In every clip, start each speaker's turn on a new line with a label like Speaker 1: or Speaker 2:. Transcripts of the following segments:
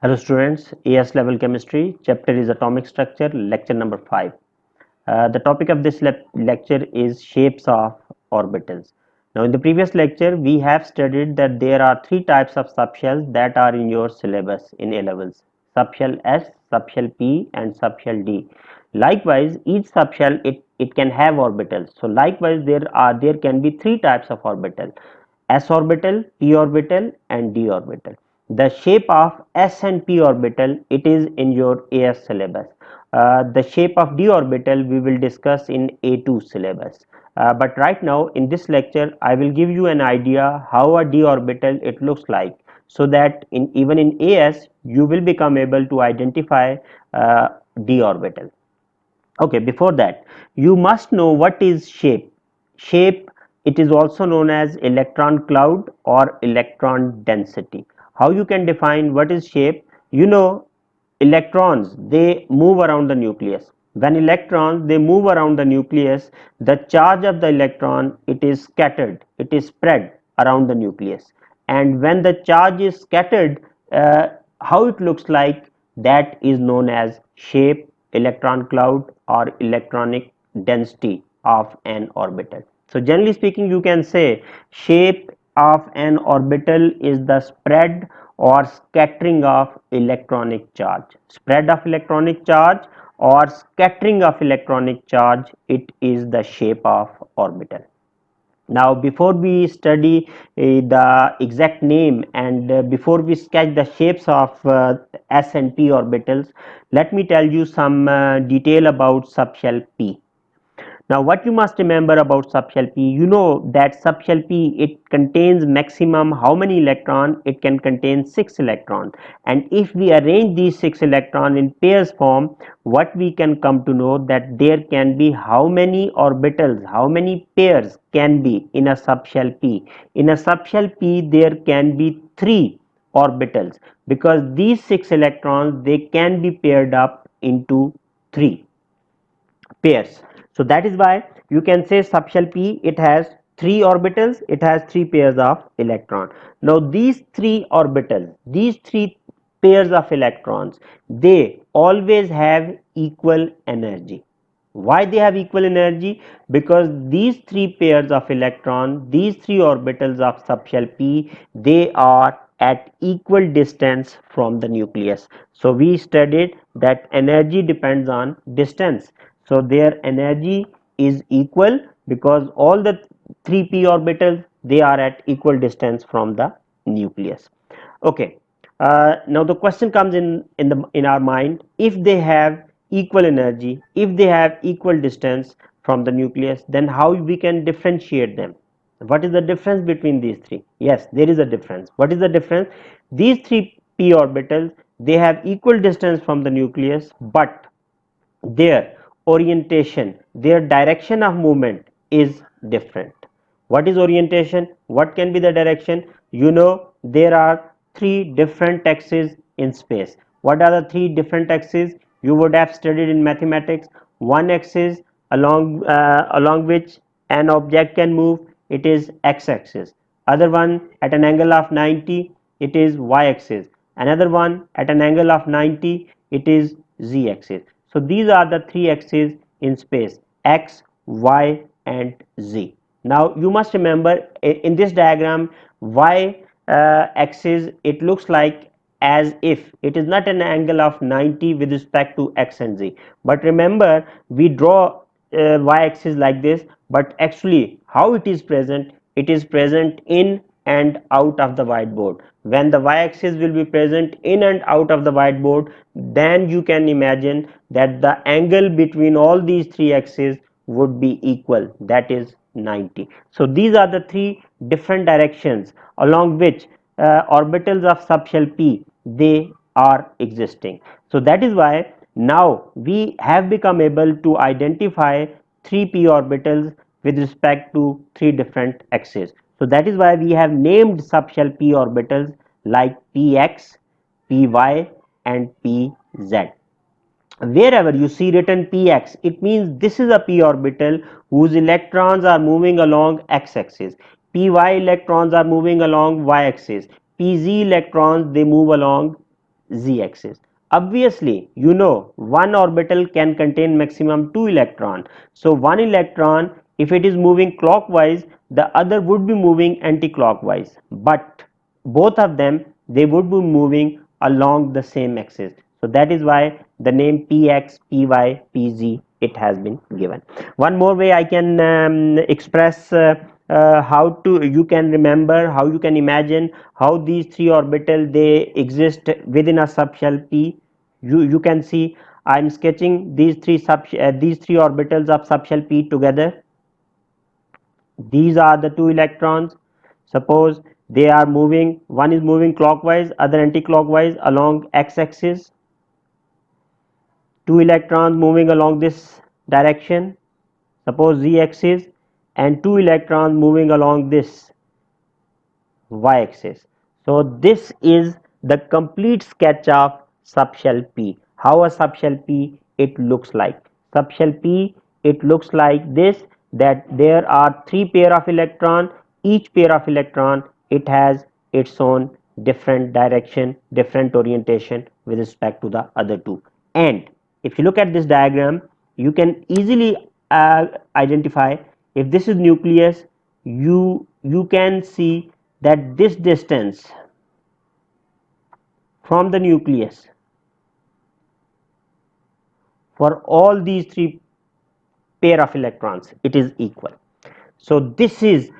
Speaker 1: Hello students, AS level chemistry, chapter is atomic structure, lecture number 5. The topic of this lecture is shapes of orbitals. Now in the previous lecture we have studied that there are three types of subshells that are in your syllabus in A levels: subshell S, subshell P and subshell D. Likewise each subshell it can have orbitals. So likewise there can be three types of orbital: S orbital, P orbital and D orbital. The shape of S and P orbital it is in your AS syllabus. The shape of D orbital we will discuss in A2 syllabus. But right now in this lecture I will give you an idea how a D orbital it looks like, so that even in AS you will become able to identify D orbital. Okay, before that you must know what is shape. Shape, it is also known as electron cloud or electron density. How you can define what is shape? You know, electrons they move around the nucleus. When electrons they move around the nucleus, the charge of the electron it is scattered, it is spread around the nucleus. And when the charge is scattered, how it looks like, that is known as shape, electron cloud or electronic density of an orbital. So generally speaking you can say shape of an orbital is the spread or scattering of electronic charge. Spread of electronic charge or scattering of electronic charge, it is the shape of orbital. Now before we study the exact name and before we sketch the shapes of S and P orbitals, let me tell you some detail about subshell P. Now what you must remember about subshell P, you know that subshell P it contains maximum how many electron? It can contain 6 electron, and if we arrange these 6 electron in pairs form, what we can come to know that there can be how many orbitals, how many pairs can be in a subshell P. In a subshell P there can be 3 orbitals, because these 6 electrons they can be paired up into 3 pairs. So that is why you can say subshell P it has 3 orbitals, it has 3 pairs of electron. Now these 3 orbitals, these 3 pairs of electrons, they always have equal energy. Why they have equal energy? Because these 3 pairs of electron, these 3 orbitals of subshell P, they are at equal distance from the nucleus. So we studied that energy depends on distance. So their energy is equal because all the 3p orbitals they are at equal distance from the nucleus. Okay, now the question comes in our mind: if they have equal energy, if they have equal distance from the nucleus, then how we can differentiate them? What is the difference between these three? Yes, there is a difference. What is the difference? These three p orbitals they have equal distance from the nucleus, but their orientation, their direction of movement is different. What is orientation? What can be the direction? You know there are three different axes in space. What are the three different axes? You would have studied in mathematics. One axis along which an object can move, it is x-axis. Other one at an angle of 90, it is y-axis. Another one at an angle of 90, it is z-axis. So these are the three axes in space: x, y and z. Now you must remember in this diagram y axis it looks like as if it is not an angle of 90 with respect to x and z, but remember we draw y axis like this, but actually how it is present, it is present in and out of the whiteboard. When the y axis will be present in and out of the whiteboard, then you can imagine that the angle between all these three axes would be equal, that is 90. So these are the three different directions along which orbitals of subshell P they are existing. So that is why now we have become able to identify 3p orbitals with respect to three different axes. So that is why we have named subshell P orbitals like px, py and pz. Wherever you see written px, it means this is a p orbital whose electrons are moving along x-axis. Py electrons are moving along y-axis. Pz electrons they move along z axis. Obviously, you know one orbital can contain maximum 2 electrons. So one electron, if it is moving clockwise, the other would be moving anti-clockwise, but both of them, they would be moving along the same axis. So that is why the name px, py, pz, it has been given. One more way I can express how to, you can remember, how you can imagine how these three orbitals they exist within a subshell p. You can see I am sketching these three orbitals of subshell p together. These are the two electrons. Suppose they are moving, one is moving clockwise, other anti-clockwise along x-axis. Two electrons moving along this direction, suppose z-axis, and two electrons moving along this y-axis. So this is the complete sketch of subshell P. How a subshell P it looks like. Subshell P, it looks like this, that there are three pair of electron. Each pair of electron, it has its own different direction, different orientation with respect to the other two. And if you look at this diagram, you can easily identify if this is nucleus. You can see that this distance from the nucleus for all these three pair of electrons, it is equal. So this is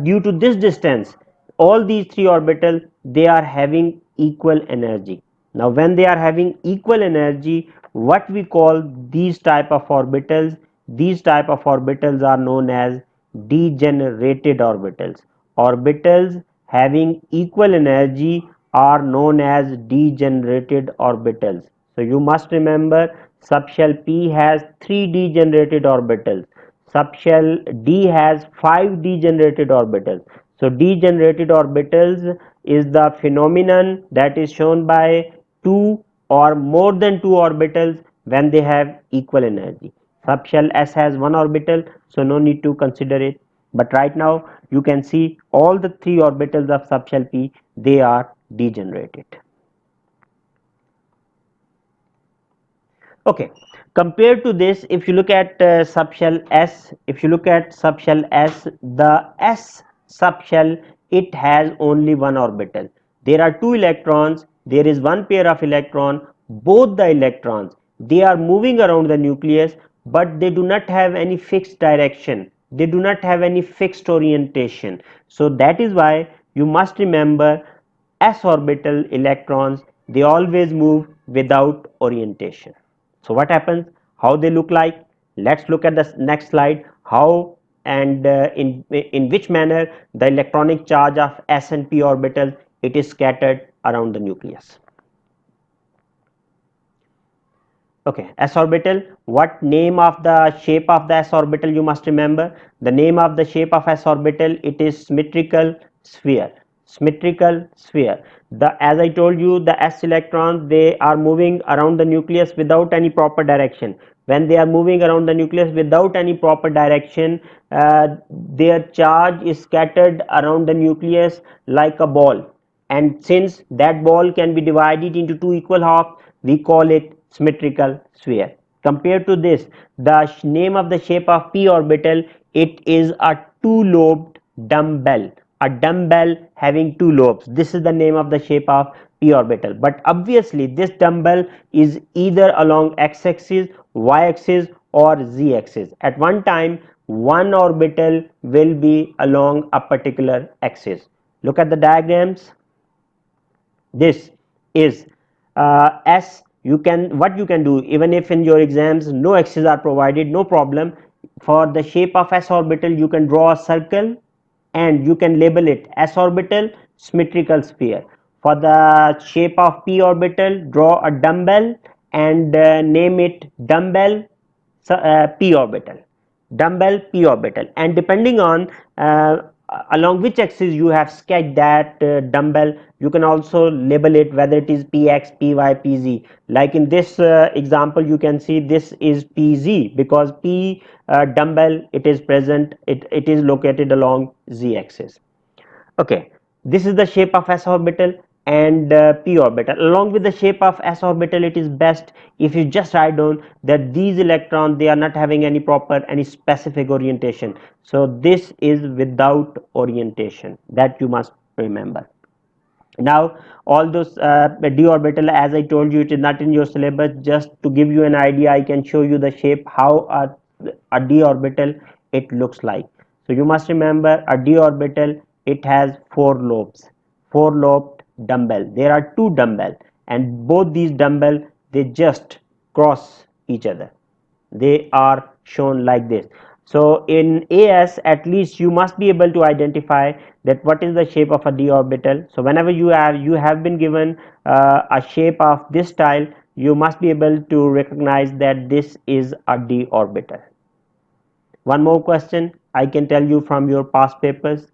Speaker 1: due to this distance, all these three orbitals, they are having equal energy. Now when they are having equal energy, what we call these type of orbitals, these type of orbitals are known as degenerated orbitals. Orbitals having equal energy are known as degenerated orbitals. So you must remember subshell P has 3 degenerated orbitals. Subshell D has 5 degenerated orbitals. So degenerated orbitals is the phenomenon that is shown by two or more than two orbitals when they have equal energy. Subshell S has one orbital, so no need to consider it. But right now you can see all the three orbitals of subshell P, they are degenerated. Okay, compared to this, if you look at subshell S, if you look at subshell S, the S subshell, it has only one orbital. There are two electrons, there is one pair of electron, both the electrons, they are moving around the nucleus, but they do not have any fixed direction, they do not have any fixed orientation. So that is why you must remember S orbital electrons, they always move without orientation. So what happens, how they look like? Let's look at the next slide, how and in which manner the electronic charge of S and P orbital, it is scattered around the nucleus. Okay, S orbital, what name of the shape of the S orbital you must remember? The name of the shape of S orbital, it is symmetrical sphere. Symmetrical sphere. The, as I told you, the S electrons, they are moving around the nucleus without any proper direction. When they are moving around the nucleus without any proper direction, their charge is scattered around the nucleus like a ball, and since that ball can be divided into two equal halves, we call it symmetrical sphere. Compared to this, the name of the shape of p orbital, it is a two-lobed dumbbell, a dumbbell having two lobes. This is the name of the shape of p orbital, but obviously this dumbbell is either along x-axis, y-axis or z-axis. At one time, one orbital will be along a particular axis. Look at the diagrams. This is S. You can, what you can do, even if in your exams no axes are provided, no problem. For the shape of S orbital, you can draw a circle and you can label it S orbital symmetrical sphere. For the shape of P orbital, draw a dumbbell and name it dumbbell p orbital, dumbbell p orbital, and depending on along which axis you have sketched that dumbbell, you can also label it whether it is px, py, pz. Like in this example, you can see this is pz because p dumbbell, it is present, it is located along z axis. Okay, this is the shape of S orbital. and p orbital. Along with the shape of s orbital, it is best if you just write down that these electrons, they are not having any specific orientation. So this is without orientation, that you must remember. Now all those d orbital, as I told you, it is not in your syllabus. Just to give you an idea, I can show you the shape how a d orbital it looks like. So you must remember a d orbital, it has four lobes, four lobed dumbbell. There are two dumbbell, and both these dumbbell, they just cross each other, they are shown like this. So in AS, at least you must be able to identify that what is the shape of a d orbital. So whenever you have been given a shape of this style, you must be able to recognize that this is a d orbital. One more question I can tell you from your past papers.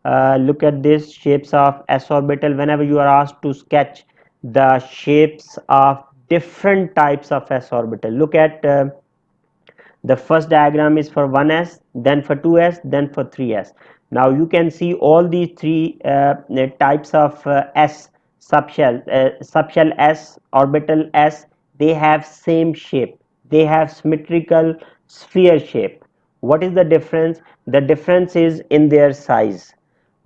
Speaker 1: Look at this shapes of s orbital. Whenever you are asked to sketch the shapes of different types of s orbital, look at the first diagram is for 1s, then for 2s, then for 3s. Now you can see all these three types of s subshell s, orbital s, they have same shape, they have symmetrical sphere shape. What is the difference? The difference is in their size.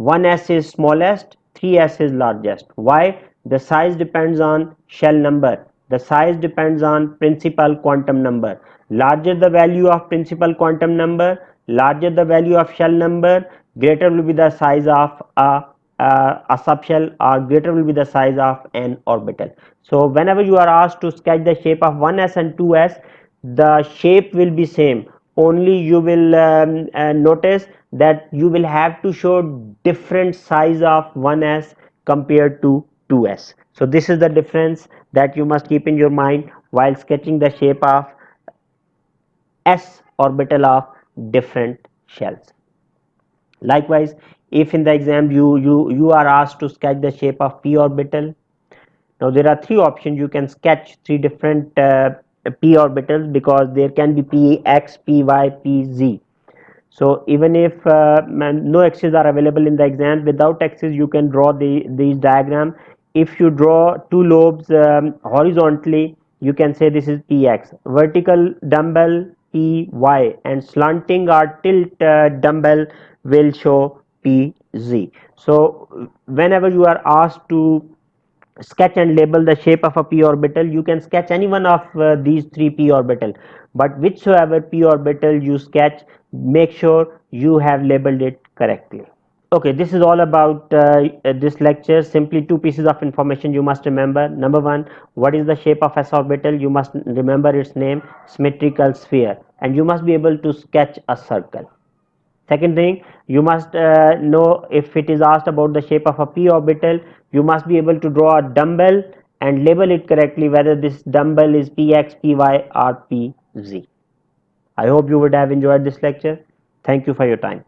Speaker 1: 1s is smallest, 3s is largest. Why? The size depends on shell number, the size depends on principal quantum number. Larger the value of principal quantum number, larger the value of shell number, greater will be the size of a subshell, or greater will be the size of an orbital. So whenever you are asked to sketch the shape of 1s and 2s, the shape will be same, only you will notice that you will have to show different size of 1s compared to 2s. So this is the difference that you must keep in your mind while sketching the shape of s orbital of different shells. Likewise, if in the exam you are asked to sketch the shape of p orbital, now there are three options. You can sketch three different p orbitals, because there can be px, py, pz. So even if no axes are available in the exam, without axes you can draw these diagram. If you draw two lobes horizontally, you can say this is px, vertical dumbbell py, and slanting or tilt dumbbell will show pz. So whenever you are asked to sketch and label the shape of a p orbital, you can sketch any one of these three p orbital, but whichsoever p orbital you sketch, make sure you have labeled it correctly. Okay, this is all about this lecture. Simply two pieces of information you must remember. Number one, what is the shape of s orbital? You must remember its name, symmetrical sphere, and you must be able to sketch a circle. Second thing, you must know, if it is asked about the shape of a p orbital, you must be able to draw a dumbbell and label it correctly, whether this dumbbell is px, py, or pz. I hope you would have enjoyed this lecture. Thank you for your time.